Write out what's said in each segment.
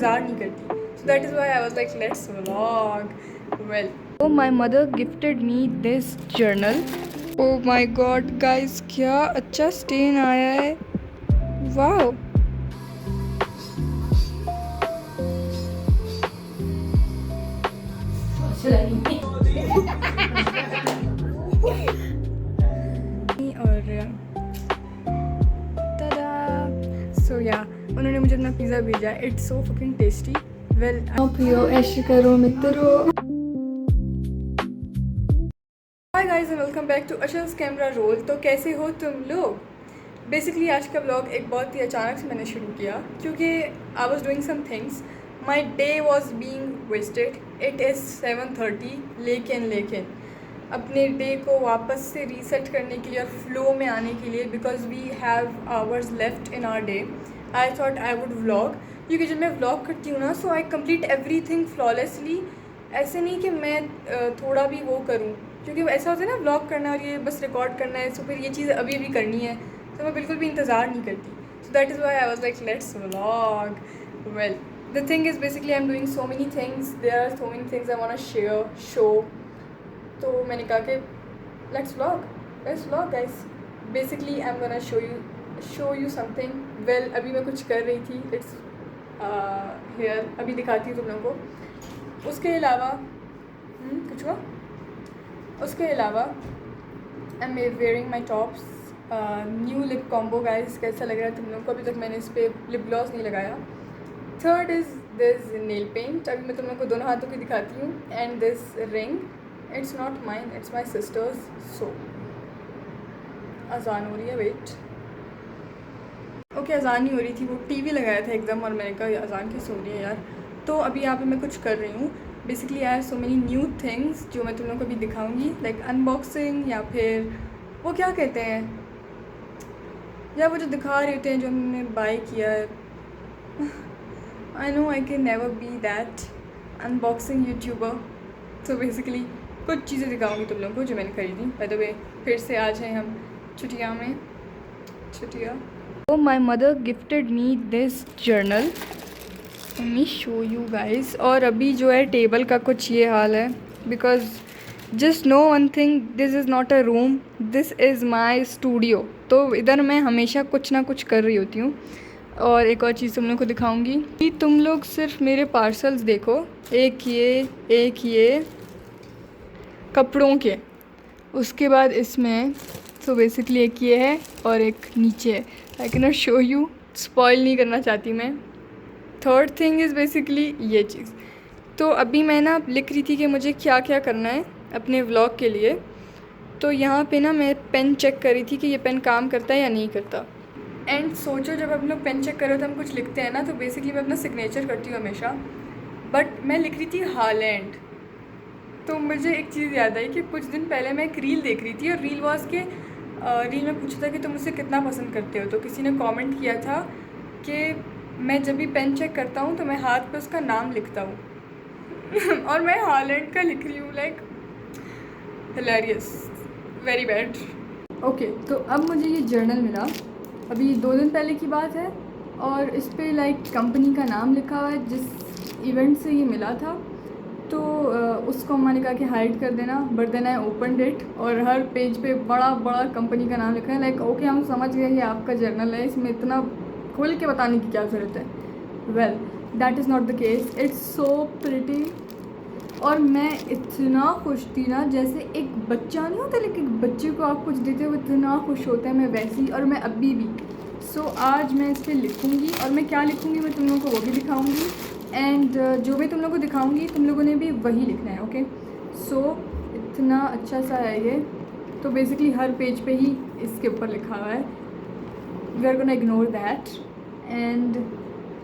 इंतज़ार नहीं करती. So that is why I was like, let's vlog. Well, so my mother gifted me this journal. Oh my god guys, क्या अच्छा stand आया है. Wow. और सो या उन्होंने मुझे अपना पिज़्ज़ा भेजा. It's so fucking tasty. Well पियो ऐश करो मित्रों. Hi guys and welcome back to अशल्स कैमरा रोल. तो कैसे हो तुम लोग. बेसिकली आज का व्लॉग एक बहुत ही अचानक से मैंने शुरू किया क्योंकि I was doing some things. My day was being wasted. It is 7:30. लेकिन अपने डे को वापस से रीसेट करने के लिए और फ्लो में आने के लिए, because we have hours left in our day, I thought I would vlog. क्योंकि जब मैं व्लॉग करती हूँ ना, so I complete everything flawlessly. ऐसे नहीं कि मैं थोड़ा भी वो करूँ, क्योंकि ऐसा होता है ना व्लॉग करना और ये बस रिकॉर्ड करना है, सो फिर ये चीज़ अभी अभी करनी है, तो मैं बिल्कुल भी इंतज़ार नहीं करती. So that is why I was like let's vlog. Well the thing is basically I am doing so many things. There are so many things I want to share show. तो मैंने कहा कि let's vlog guys. Basically I am gonna show you something. Well अभी मैं कुछ कर रही थी. It's here. अभी दिखाती हूँ तुम लोगों को. उसके अलावा कुछ हुआ. उसके अलावा आई am wearing my tops. New lip combo guys. कैसा लग रहा है तुम लोगों को. अभी तक मैंने इस पर लिप ग्लॉस नहीं लगाया. Third is this nail paint. अभी मैं तुम लोगों को दोनों हाथों की दिखाती हूँ. And this ring. It's not mine, it's my sister's. So अजान हो रही है. वेट. ओके अजान नहीं हो रही थी, वो टीवी लगाया था एकदम, और मैंने कहा अजान कैसे हो रही है यार. तो अभी यहाँ पे मैं कुछ कर रही हूँ. Basically I have so many new things जो मैं तुम लोगों को भी दिखाऊंगी, लाइक अनबॉक्सिंग, या फिर वो क्या कहते हैं, या वो जो दिखा रहे होते हैं जो हमने बाय किया है. I know I can never be that unboxing YouTuber. तो बेसिकली कुछ चीज़ें दिखाऊंगी तुम लोगों को जो मैंने खरीदी. बाय द वे फिर से आज हैं हम छुट्टियाँ में. छुट्टियाँ. तो my mother gifted me this journal. Let me show you guys. और अभी जो है टेबल का कुछ ये हाल है, because just no one thing, this is not a room, this is my studio. तो इधर मैं हमेशा कुछ ना कुछ कर रही होती हूँ. और एक और चीज़ तुम लोग को दिखाऊंगी कि तुम लोग सिर्फ मेरे पार्सल्स देखो. एक ये कपड़ों के, उसके बाद इसमें तो बेसिकली एक ये है और एक नीचे है. आई can not show you, spoil नहीं करना चाहती मैं. थर्ड थिंग इज़ बेसिकली ये चीज़. तो अभी मैं ना लिख रही थी कि मुझे क्या क्या करना है अपने व्लॉग के लिए. तो यहाँ पे ना मैं पेन चेक कर रही थी कि ये पेन काम करता है या नहीं करता. एंड सोचो जब हम लोग पेन चेक कर रहे हो तो हम कुछ लिखते हैं ना, तो बेसिकली मैं अपना सिग्नेचर करती हूँ हमेशा. बट मैं लिख रही थी हालैंड. तो मुझे एक चीज़ याद आई कि कुछ दिन पहले मैं एक रील देख रही थी, और रील वॉज के रील में पूछा था कि तुम मुझसे कितना पसंद करते हो. तो किसी ने कमेंट किया था कि मैं जब भी पेन चेक करता हूँ तो मैं हाथ पे उसका नाम लिखता हूँ. और मैं हालैंड का लिख रही हूँ. Like hilarious. Very bad. Okay तो अब मुझे ये जर्नल मिला. अभी 2 दिन पहले की बात है, और इस पर लाइक कंपनी का नाम लिखा हुआ है जिस इवेंट से ये मिला था. तो उसको मैंने कहा कि हाइड कर देना, but then I open it, और हर पेज पे बड़ा बड़ा कंपनी का नाम लिखा है. लाइक ओके हम समझ गए ये आपका जर्नल है, इसमें इतना खोल के बताने की क्या ज़रूरत है. Well that is not the case. It's so pretty. और मैं इतना खुश थी ना, जैसे एक बच्चा नहीं होता, लेकिन एक बच्चे को आप कुछ देते हो इतना खुश होता है, मैं वैसी. और मैं अभी भी. सो आज मैं इस पर लिखूँगी, और मैं क्या लिखूँगी मैं तुम लोगों को वो भी दिखाऊँगी. एंड जो भी तुम लोगों को दिखाऊंगी तुम लोगों ने भी वही लिखना है. ओके सो इतना अच्छा सा है ये. तो बेसिकली हर पेज पे ही इसके ऊपर लिखा हुआ है. We are gonna ignore that, and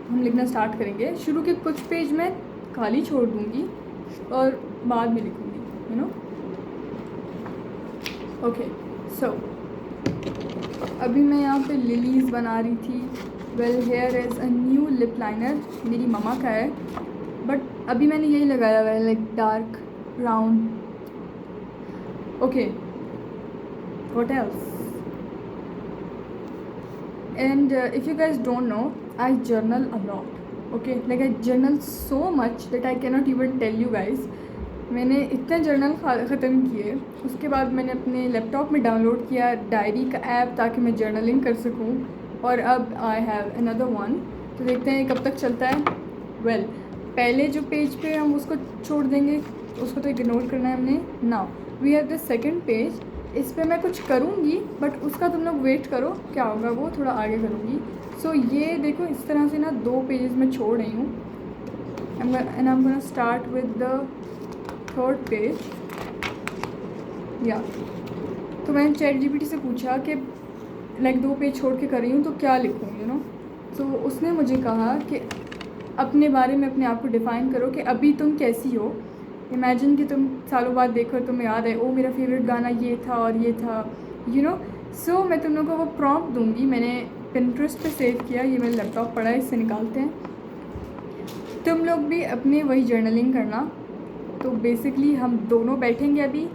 हम लिखना स्टार्ट करेंगे. शुरू के कुछ पेज में खाली छोड़ दूँगी और बाद में लिखूँगी, यू नो. ओके सो अभी मैं यहाँ पे लिलीज़ बना रही थी. Well here is a new lip liner. मेरी ममा का है, बट अभी मैंने यही लगाया हुआ है, like dark round. Okay what else. And if you guys don't know, I journal a lot. Okay, like I journal so much that I can not even tell you guys. मैंने इतने जर्नल ख़त्म किए। उसके बाद मैंने अपने laptop में download किया डायरी का ऐप ताकि मैं जर्नलिंग कर सकूं, और अब आई हैव अनदर वन। तो देखते हैं कब तक चलता है। वेल, पहले जो पेज पे हम उसको छोड़ देंगे, उसको तो इग्नोर करना है हमने। Now we have the second page. इस पर मैं कुछ करूँगी बट उसका तुम लोग वेट करो, क्या होगा वो थोड़ा आगे करूँगी। सो ये देखो, इस तरह से ना 2 पेजेस में छोड़ रही हूँ। And I am gonna start with the third page. या तो मैंने ChatGPT से पूछा कि लाइक 2 पेज छोड़ के कर रही हूँ तो क्या लिखूँ, यू नो। तो उसने मुझे कहा कि अपने बारे में अपने आप को डिफ़ाइन करो कि अभी तुम कैसी हो। इमेजिन कि तुम सालों बाद देखो, तुम्हें याद है ओ मेरा फेवरेट गाना ये था और ये था, यू नो। सो मैं तुम लोगों को वो प्रॉम्प्ट दूँगी। मैंने पिंटरेस्ट पे सेव किया, ये मेरा लैपटॉप पड़ा है, इससे निकालते हैं। तुम लोग भी अपने वही जर्नलिंग करना। तो बेसिकली हम दोनों बैठेंगे अभी,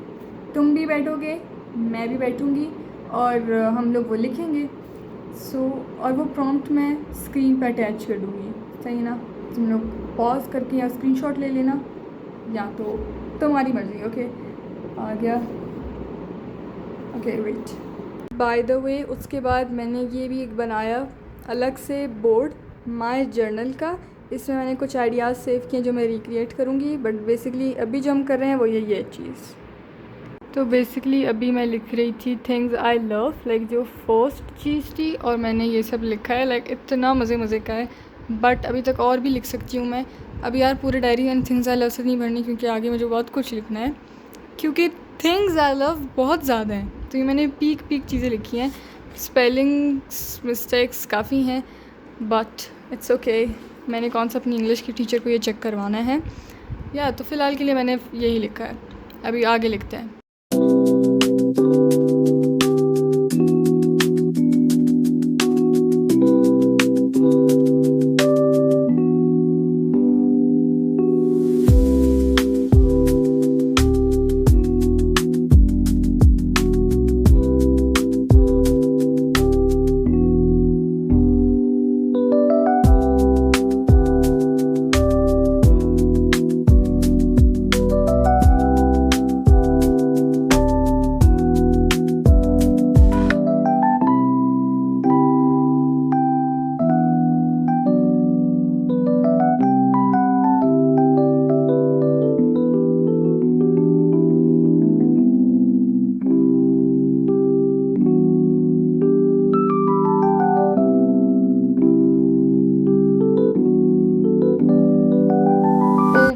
तुम भी बैठोगे, मैं भी बैठूँगी, और हम लोग वो लिखेंगे। और वो प्रॉम्प्ट मैं स्क्रीन पर अटैच कर दूँगी, सही ना। तुम लोग पॉज करके या स्क्रीनशॉट ले लेना, या तो तुम्हारी मर्ज़ी। ओके, आ गया। Okay wait, by the way उसके बाद मैंने ये भी एक बनाया अलग से बोर्ड माय जर्नल का। इसमें मैंने कुछ आइडियाज़ सेव किए जो मैं रिक्रिएट करूँगी, बट बेसिकली अभी जो हम कर रहे हैं वो ये चीज़। तो बेसिकली अभी मैं लिख रही थी थिंग्स आई लव, लाइक जो फर्स्ट चीज़ थी, और मैंने ये सब लिखा है। लाइक इतना मज़े का है, बट अभी तक और भी लिख सकती हूँ मैं। अभी यार पूरे diary and things I love से नहीं भरनी, क्योंकि आगे मुझे बहुत कुछ लिखना है, क्योंकि थिंग्स आई लव बहुत ज़्यादा हैं। तो ये मैंने पीक चीज़ें लिखी हैं। स्पेलिंग मिस्टेक्स काफ़ी हैं, बट इट्स ओके। मैंने कौन सा अपनी इंग्लिश की टीचर को ये चेक करवाना है, या तो फ़िलहाल के लिए मैंने यही लिखा है। अभी आगे लिखते हैं।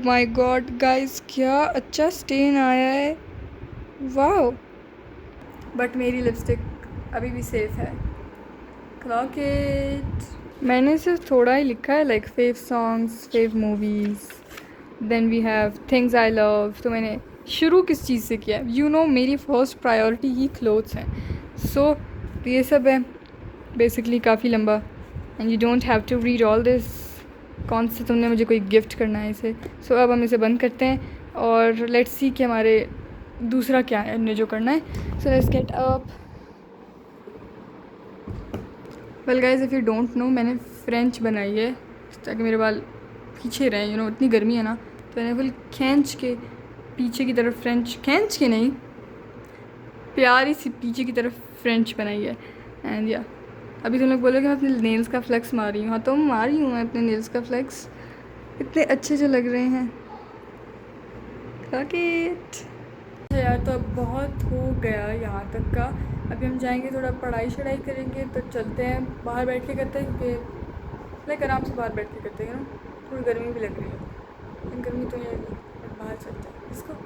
माय गॉड गाइस, क्या अच्छा स्टेन आया है, वाओ। बट मेरी लिपस्टिक अभी भी सेफ है। Clock it. मैंने सिर्फ थोड़ा ही लिखा है, like fav songs, fav movies, then we have things I love. तो मैंने शुरू किस चीज़ से किया, यू नो मेरी फर्स्ट प्रायोरिटी ही क्लोथ्स हैं। सो ये सब है बेसिकली, काफ़ी लंबा, and you don't have to read all this. कौन से तुमने मुझे कोई गिफ्ट करना है इसे। सो अब हम इसे बंद करते हैं और लेट्स सी कि हमारे दूसरा क्या है हमने जो करना है। So let's get up. Well guys, if you don't know, मैंने फ्रेंच बनाई है ताकि मेरे बाल पीछे रहें, यू नो इतनी गर्मी है ना। तो मैंने फुल खींच के पीछे की तरफ फ्रेंच, खींच के नहीं, प्यारी सी पीछे की तरफ फ्रेंच बनाई है। एंड या अभी तुम लोग बोलोगे मैं अपने नेल्स का फ्लेक्स मार रही हूँ। हाँ तो मार रही हूँ मैं अपने नेल्स का फ्लेक्स, इतने अच्छे जो लग रहे हैं। रॉकेट यार, तो अब बहुत हो गया यहाँ तक का। अभी हम जाएंगे थोड़ा पढ़ाई शढ़ाई करेंगे, तो चलते हैं बाहर बैठ के करते हैं, क्योंकि लाइक आराम से बाहर बैठ के करते हैं ना। थोड़ी गर्मी भी लग रही है, गर्मी तो ये बाहर चलते हैं इसको।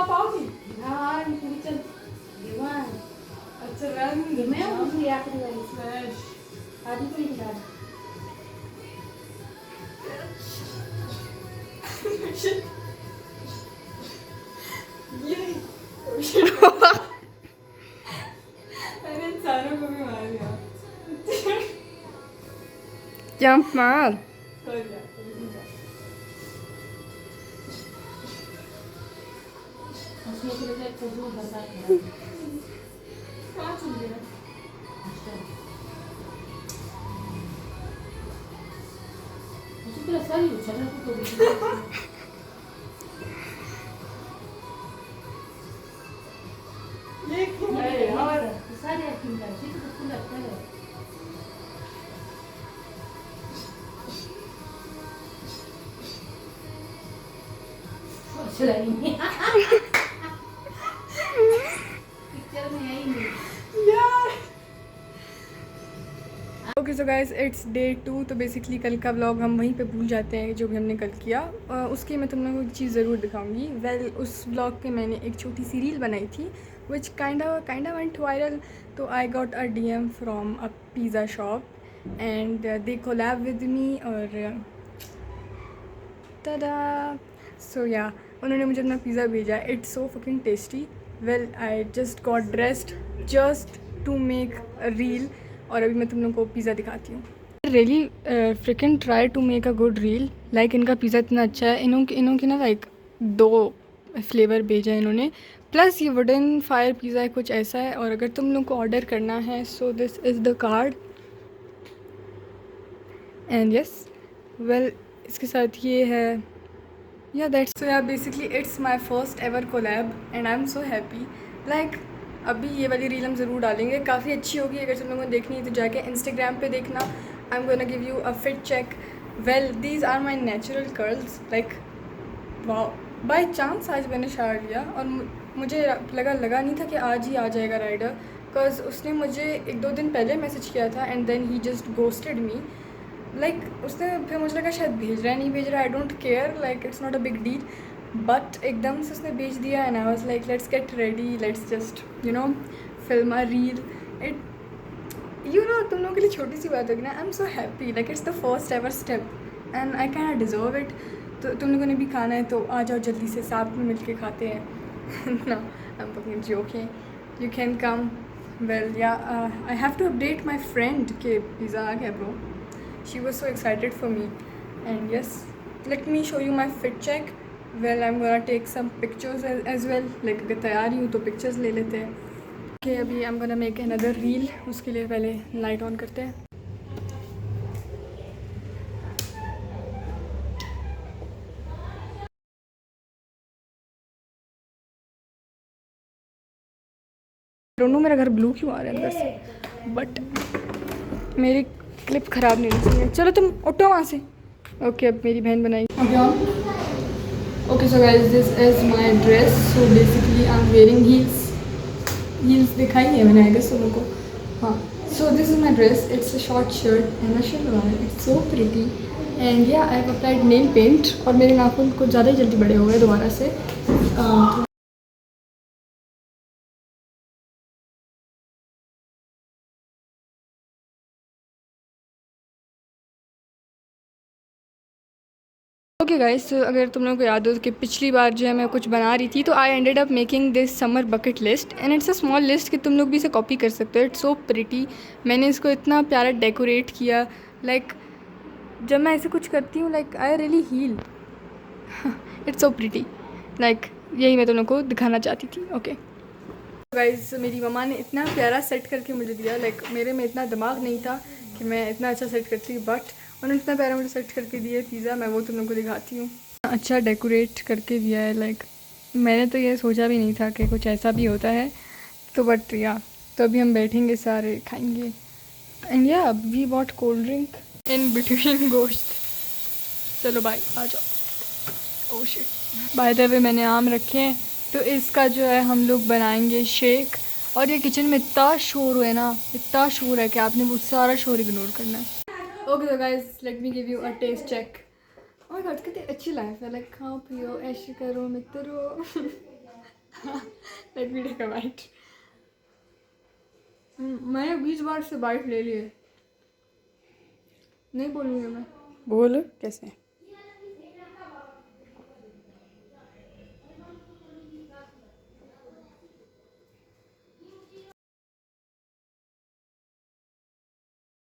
आप आओगी? हाँ निकली चल दीवान अच्छा रन मैं दूसरी आखिरी वाली फ्रेश आधी पूरी खिला दे। ये मैंने इंसानों को भी मार दिया। जंप मार। कर दिया, अभी नहीं जा। उसमें फिर एक फोटो बसा है कहाँ चल गया? उसको पूरा सारी चला को तो ये क्यों है यार? सारी एक्टिंग करती है तो पूरा लगता है चला नहीं पिक्चर में है ही नहीं यार okay so guys it's day 2। तो बेसिकली कल का व्लॉग हम वहीं पे भूल जाते हैं जो भी हमने कल किया। उसकी मैं तुम लोगों को एक चीज़ ज़रूर दिखाऊंगी। वेल उस व्लॉग पे मैंने एक छोटी सी रील बनाई थी विच काइंडा वेंट वायरल। तो I got a DM from a pizza shop and they collab with me और tada सो या उन्होंने मुझे अपना पिज़्ज़ा भेजा। It's so fucking tasty. Well I just got dressed just to make a reel और अभी मैं तुम लोग को पिज़्ज़ा दिखाती हूँ। Really freaking try to make a good reel. Like इनका पिज़्ज़ा इतना अच्छा है। इन्हों की ना लाइक 2 फ्लेवर भेजा है इन्होंने। प्लस ये वुडन फायर पिज़्ज़ा है कुछ ऐसा है। और अगर तुम लोग को ऑर्डर करना है so this is the card and yes well इसके साथ ये है या दैट्स सो या basically it's my first ever collab and I am so happy. Like अभी ये वाली रील हम ज़रूर डालेंगे, काफ़ी अच्छी होगी। अगर तुम लोगों ने देखनी है तो जाके इंस्टाग्राम पे देखना। I am gonna give you a fit check. Well these are my natural curls like wow. By chance आज मैंने शार लिया और मुझे लगा नहीं था कि आज ही आ जाएगा राइडर, बिकॉज उसने मुझे 1-2 दिन पहले मैसेज किया था and then he just ghosted me. Like उसने फिर मुझे लगा शायद भेज रहा है नहीं भेज रहा है, I don't care, like it's not a big deal. But एकदम से उसने भेज दिया and I was like let's get ready, let's just you know film a reel. It you know तुम लोगों के लिए छोटी सी बात होगी ना। I am so happy like it's the first ever step and I can deserve it. तो तुम लोगों ने भी खाना है तो आ जाओ जल्दी से, साथ में मिल के खाते हैं ना। I am fucking joking, you can come. Well ya I have to update my friend के पिज़्ज़ा आ गया bro. She was so excited for me and yes let me show you my fit check. Well I'm gonna take some pictures as well, like अगर तैयार ही हूँ तो pictures ले लेते हैं। ओके अभी I'm gonna make another reel। उसके लिए पहले लाइट ऑन करते हैं। डोंट नो मेरा घर ब्लू क्यों आ रहा है अंदर से, बट मेरी क्लिप ख़राब नहीं होनी चाहिए। चलो तुम उठो वहाँ से। ओके अब मेरी बहन बनाई। Okay so guys this is my dress. So basically I am wearing heels दिखाई है मैंने आई गेस तुम लोगों को। हाँ so this is my dress, it's a short shirt and a shalwar. It's so pretty and ya I have applied nail paint और मेरे नाखून कुछ ज़्यादा ही जल्दी बड़े हो गए दोबारा से। ओके गाइस अगर तुम लोगों को याद हो कि पिछली बार जो है मैं कुछ बना रही थी तो I ended up making this summer bucket list and it's a small list कि तुम लोग भी इसे कॉपी कर सकते हो। It's so pretty. मैंने इसको इतना प्यारा डेकोरेट किया। लाइक जब मैं ऐसे कुछ करती हूँ like I really heal. It's so pretty. Like यही मैं तुम लोग को दिखाना चाहती थी। ओके गाइस मेरी मम्मा ने इतना प्यारा सेट करके मुझे दिया। लाइक मेरे में इतना दिमाग नहीं था कि मैं इतना अच्छा सेट करती, बट उन्होंने इतना प्यारा मुझे सेट करके दिया पिज़्ज़ा। मैं वो तुम लोगों को दिखाती हूँ। अच्छा डेकोरेट करके दिया है। लाइक मैंने तो ये सोचा भी नहीं था कि कुछ ऐसा भी होता है। तो बट या तो अभी हम बैठेंगे सारे खाएंगे एंड या we bought cold drink in between गोश्त। चलो बाय आ जाओ। Oh shit by the way मैंने आम रखे हैं तो इसका जो है हम लोग बनाएंगे शेक। और ये किचन में इतना शोर है ना, इतना शोर है कि आपने वो सारा शोर इग्नोर करना है। ओके तो guys let me give you a taste check. Oh my god कितनी अच्छी लाइफ है। लाइक खाओ पियो ऐश करो मित्रों। Let me take a bite. मैंने 20 बार से बाइट ले लिए, नहीं बोलूँगी मैं। बोल कैसे